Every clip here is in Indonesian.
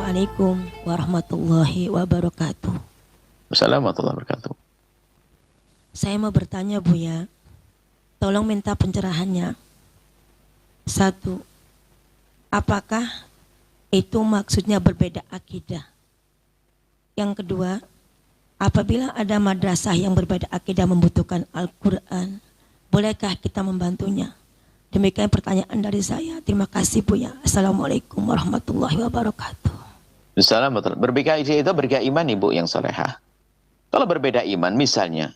Assalamualaikum warahmatullahi wabarakatuh. Assalamualaikum warahmatullahi wabarakatuh. Saya mau bertanya Buya, tolong minta pencerahannya. Satu, apakah itu maksudnya berbeda akidah? Yang kedua, apabila ada madrasah yang berbeda akidah membutuhkan Al-Quran, bolehkah kita membantunya? Demikian pertanyaan dari saya. Terima kasih Buya. Assalamualaikum warahmatullahi wabarakatuh. Assalamualaikum. Berbeda itu berbeda iman ibu yang salehah. Kalau berbeda iman misalnya,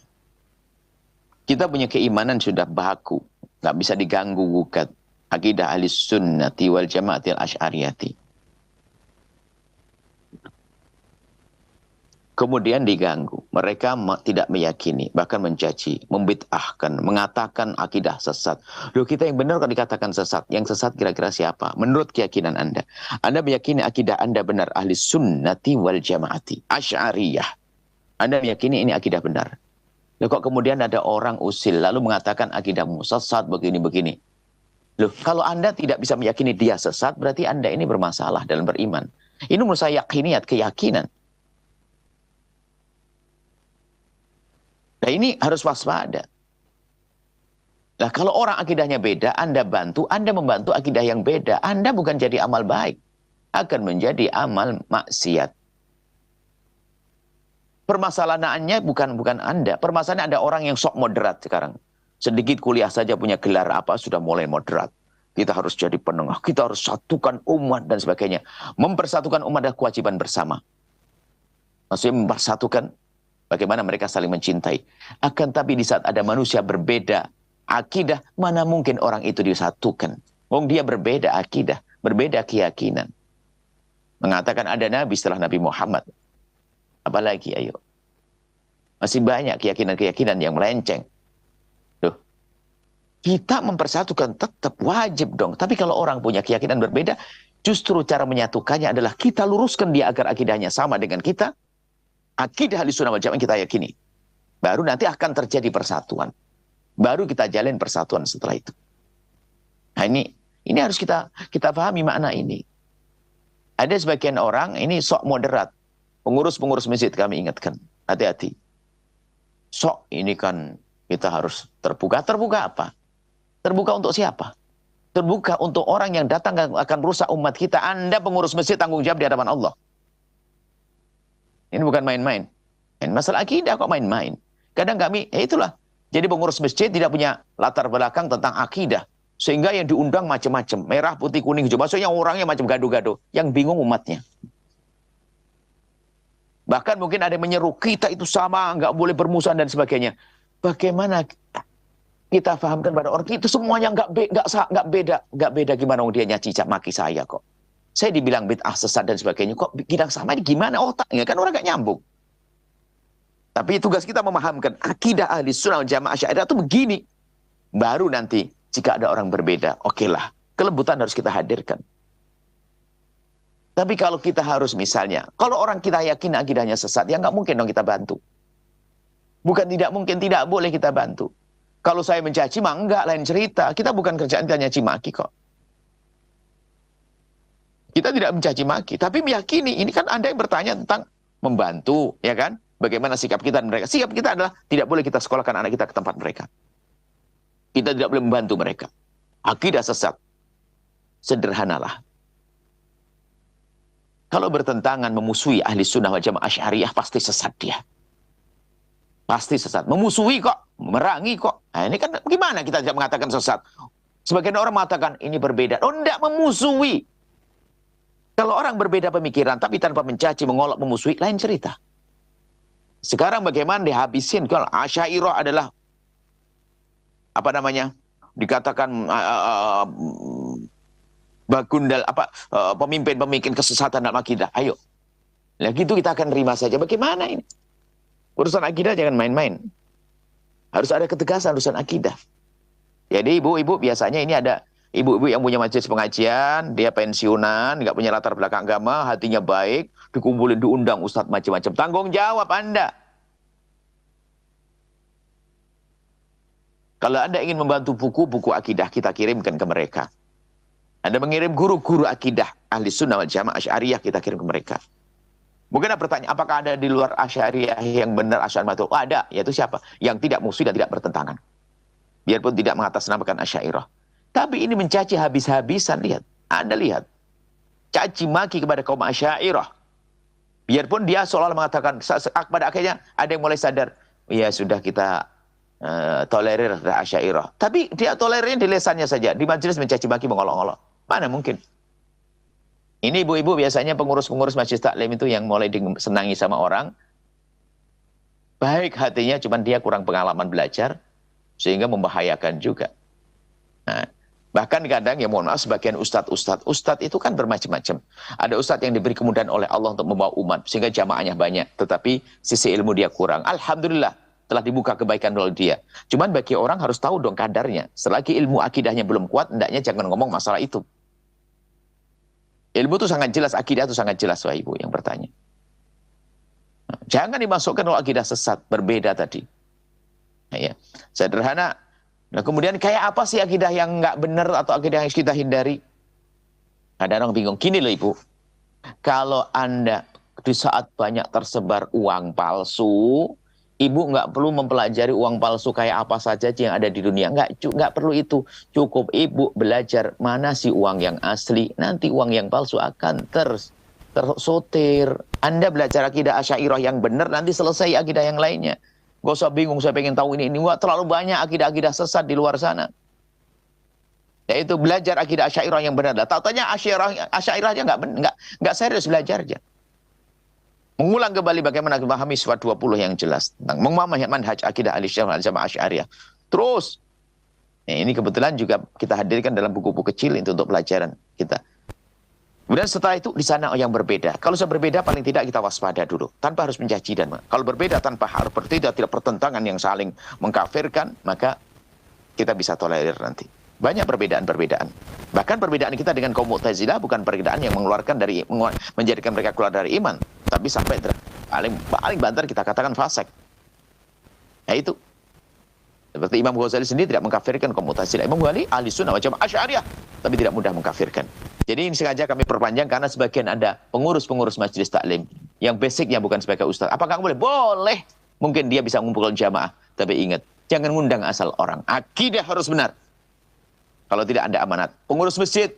kita punya keimanan sudah baku, nggak bisa diganggu gugat. Akidah ahli sunnati wal jamaatil asy'ariyati. Kemudian diganggu. Mereka tidak meyakini, bahkan mencaci, membid'ahkan, mengatakan akidah sesat. Loh, kita yang benar kalau dikatakan sesat. Yang sesat kira-kira siapa? Menurut keyakinan Anda. Anda meyakini akidah Anda benar ahli sunnati wal jamaati. Asy'ariyah. Anda meyakini ini akidah benar. Loh, kok kemudian ada orang usil lalu mengatakan akidahmu sesat begini-begini. Loh, kalau Anda tidak bisa meyakini dia sesat, berarti Anda ini bermasalah dalam beriman. Ini menurut saya yakiniyat, keyakinan. Nah ini harus waspada. Nah kalau orang akidahnya beda, Anda bantu, Anda membantu akidah yang beda. Anda bukan jadi amal baik, akan menjadi amal maksiat. Permasalahannya bukan Anda. Permasalahannya ada orang yang sok moderat sekarang. Sedikit kuliah saja punya gelar apa, sudah mulai moderat. Kita harus jadi penengah, kita harus satukan umat dan sebagainya. Mempersatukan umat adalah kewajiban bersama. Maksudnya mempersatukan bagaimana mereka saling mencintai. Akan tapi di saat ada manusia berbeda akidah, mana mungkin orang itu disatukan. Wong dia berbeda akidah, berbeda keyakinan. Mengatakan ada nabi setelah Nabi Muhammad. Apalagi ayo. Masih banyak keyakinan-keyakinan yang melenceng. Loh, kita mempersatukan tetap wajib dong. Tapi kalau orang punya keyakinan berbeda, justru cara menyatukannya adalah kita luruskan dia agar akidahnya sama dengan kita. Akidah ahlussunnah wal jamaah kita yakini. Baru nanti akan terjadi persatuan. Baru kita jalin persatuan setelah itu. Nah ini harus kita pahami makna ini. Ada sebagian orang ini sok moderat. Pengurus-pengurus masjid kami ingatkan. Hati-hati. Sok ini kan kita harus terbuka. Terbuka apa? Terbuka untuk siapa? Terbuka untuk orang yang datang akan rusak umat kita. Anda pengurus masjid tanggung jawab di hadapan Allah. Ini bukan main-main. Masalah akidah kok main-main. Kadang kami, ya itulah. Jadi pengurus masjid tidak punya latar belakang tentang akidah. Sehingga yang diundang macam-macam. Merah, putih, kuning, hijau. Maksudnya orangnya macam gado-gado. Yang bingung umatnya. Bahkan mungkin ada yang menyeru, kita itu sama, nggak boleh bermusuhan dan sebagainya. Bagaimana kita fahamkan pada orang, itu semuanya nggak beda gimana dia nyaci maki saya kok. Saya dibilang bid'ah sesat dan sebagainya. Kok bilang sama ini gimana otaknya? Kan orang gak nyambung. Tapi tugas kita memahamkan akidah ahli sunnah wal jamaah asy'ariyah itu begini. Baru nanti jika ada orang berbeda, okelah. Kelembutan harus kita hadirkan. Tapi kalau kita harus misalnya, kalau orang kita yakin akidahnya sesat, ya nggak mungkin dong kita bantu. Bukan tidak mungkin, tidak boleh kita bantu. Kalau saya mencaci mah enggak, lain cerita. Kita bukan kerjaan kita nyaci maki kok. Kita tidak mencaci maki, tapi meyakini. Ini kan Anda yang bertanya tentang membantu, ya kan? Bagaimana sikap kita dan mereka? Sikap kita adalah tidak boleh kita sekolahkan anak kita ke tempat mereka. Kita tidak boleh membantu mereka. Akidah sesat. Sederhanalah. Kalau bertentangan memusuhi ahli sunnah wal jamaah asy'ariyah, pasti sesat dia. Pasti sesat. Memusuhi kok, merangi kok. Nah, ini kan gimana kita tidak mengatakan sesat? Sebagian orang mengatakan ini berbeda. Oh, tidak, memusuhi. Kalau orang berbeda pemikiran, tapi tanpa mencaci, mengolok, memusuhi, lain cerita. Sekarang bagaimana dihabisin? Kalau Asy'ariyah adalah, apa namanya, dikatakan bagundal, pemimpin-pemimpin kesesatan dalam akidah. Ayo. Nah gitu kita akan terima saja. Bagaimana ini? Urusan akidah jangan main-main. Harus ada ketegasan urusan akidah. Jadi ibu-ibu biasanya ini ada ibu-ibu yang punya majelis pengajian, dia pensiunan, nggak punya latar belakang agama, hatinya baik, dikumpulin, diundang ustadz macam-macam. Tanggung jawab Anda. Kalau Anda ingin membantu buku-buku akidah, kita kirimkan ke mereka. Anda mengirim guru-guru akidah ahli sunnah wal jamaah Asy'ariyah, kita kirim ke mereka. Mungkin ada pertanyaan, apakah ada di luar Asy'ariyah yang benar Asy'ari Maturidi? Oh, ada, yaitu siapa? Yang tidak musuh dan tidak bertentangan. Biarpun tidak mengatasnamakan Asy'ariyah. Tapi ini mencaci habis-habisan, lihat. Anda lihat. Caci maki kepada kaum Asy'ariyah. Biarpun dia seolah mengatakan, pada akhirnya ada yang mulai sadar, ya sudah kita tolerir Asy'ariyah. Tapi dia tolerirnya di lesannya saja, di majelis mencaci maki, mengolok-olok. Mana mungkin? Ini ibu-ibu biasanya pengurus-pengurus majelis taklim itu yang mulai disenangi sama orang. Baik hatinya, cuman dia kurang pengalaman belajar, sehingga membahayakan juga. Nah, bahkan kadang, ya mohon maaf, sebagian ustadz itu kan bermacam-macam. Ada ustadz yang diberi kemudahan oleh Allah untuk membawa umat, sehingga jamaahnya banyak. Tetapi sisi ilmu dia kurang. Alhamdulillah, telah dibuka kebaikan oleh dia. Cuman bagi orang harus tahu dong kadarnya. Selagi ilmu akidahnya belum kuat, hendaknya jangan ngomong masalah itu. Ilmu itu sangat jelas, akidah itu sangat jelas, Wah Ibu yang bertanya. Nah, jangan dimasukkan kalau akidah sesat, berbeda tadi. Nah, ya. Sederhana. Nah, kemudian kayak apa sih akidah yang nggak benar atau akidah yang kita hindari? Ada orang bingung. Gini loh Ibu, kalau Anda di saat banyak tersebar uang palsu, Ibu nggak perlu mempelajari uang palsu kayak apa saja yang ada di dunia. Nggak perlu itu. Cukup Ibu belajar mana sih uang yang asli. Nanti uang yang palsu akan tersortir. Anda belajar akidah Asy'ariyah yang benar, nanti selesai akidah yang lainnya. Gak usah bingung, saya pengen tahu ini. Wah, terlalu banyak akidah-akidah sesat di luar sana. Yaitu belajar akidah Asy'ariyah yang benar. Tahu-tanya Asy'ariyahnya nggak serius belajarnya. Mengulang kembali bagaimana memahami sifat 20 yang jelas tentang memahami manhaj akidah ahlussunnah wal jamaah Asy'ariyah. Terus, ya ini kebetulan juga kita hadirkan dalam buku-buku kecil itu untuk pelajaran kita. Kemudian setelah itu di sana yang berbeda. Kalau sudah berbeda paling tidak kita waspada dulu, tanpa harus mencaci dan kalau berbeda tanpa harus berbeda, tidak pertentangan yang saling mengkafirkan, maka kita bisa tolerir nanti. Banyak perbedaan-perbedaan. Bahkan perbedaan kita dengan kaum Mu'tazilah bukan perbedaan yang menjadikan mereka keluar dari iman, tapi sampai paling banter kita katakan fasik. Nah itu. Seperti Imam Ghazali sendiri tidak mengkafirkan kaum Mu'tazilah. Imam Ghazali ahli sunnah wal jamaah Asy'ariyah, tapi tidak mudah mengkafirkan. Jadi ini sengaja kami perpanjang karena sebagian ada pengurus-pengurus majelis taklim yang basicnya bukan sebagai ustaz. Apakah boleh? Boleh. Mungkin dia bisa mengumpulkan jamaah, tapi ingat, jangan ngundang asal orang. Akidah harus benar. Kalau tidak Anda amanat. Pengurus masjid,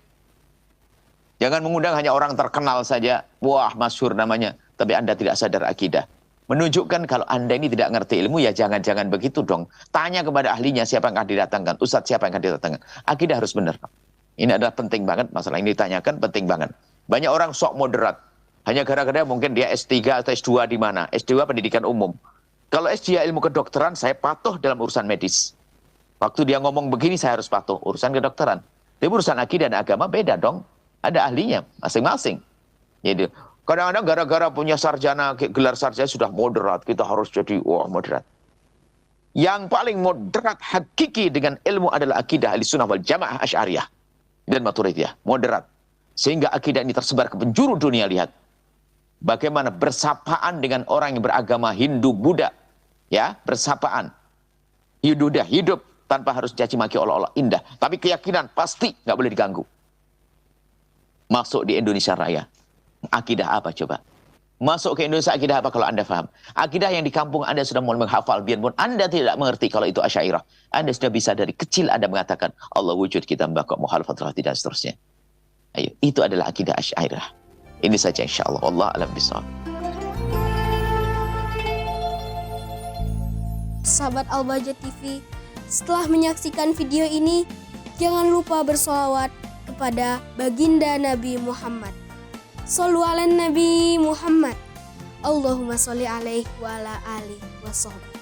jangan mengundang hanya orang terkenal saja. Wah, masyhur namanya. Tapi Anda tidak sadar akidah. Menunjukkan kalau Anda ini tidak ngerti ilmu, ya jangan-jangan begitu dong. Tanya kepada ahlinya siapa yang akan didatangkan. Ustadz siapa yang akan didatangkan. Akidah harus benar. Ini adalah penting banget. Masalah ini ditanyakan penting banget. Banyak orang sok moderat. Hanya gara-gara mungkin dia S3 atau S2 di mana. S2 pendidikan umum. Kalau S3 ilmu kedokteran, saya patuh dalam urusan medis. Waktu dia ngomong begini, saya harus patuh. Urusan kedokteran. Tapi urusan akidah dan agama beda dong. Ada ahlinya masing-masing. Jadi kadang-kadang gara-gara punya sarjana, gelar sarjana sudah moderat. Kita harus jadi moderat. Yang paling moderat hakiki dengan ilmu adalah akidah ahlussunnah wal jamaah Asy'ariyah dan Maturidiyah. Moderat. Sehingga akidah ini tersebar ke penjuru dunia. Lihat. Bagaimana bersapaan dengan orang yang beragama Hindu, Buddha. Ya, bersapaan. Hidup tanpa harus caci maki olah-olah, indah. Tapi keyakinan pasti nggak boleh diganggu. Masuk di Indonesia Raya. Akidah apa coba? Masuk ke Indonesia akidah apa kalau Anda paham? Akidah yang di kampung Anda sudah mulai menghafal, biarpun Anda tidak mengerti kalau itu Asy'ariyah. Anda sudah bisa dari kecil Anda mengatakan Allah wujud, kita membakok mukhalafatul hati dan seterusnya. Ayo, itu adalah akidah Asy'ariyah. Ini saja insyaallah. Allah a'lam bishawab. Sahabat Al-Bahjah TV, setelah menyaksikan video ini, jangan lupa bersolawat kepada baginda Nabi Muhammad. Shollu ala Nabi Muhammad. Allahumma sholli alaihi wa ala alihi wa sahbihi.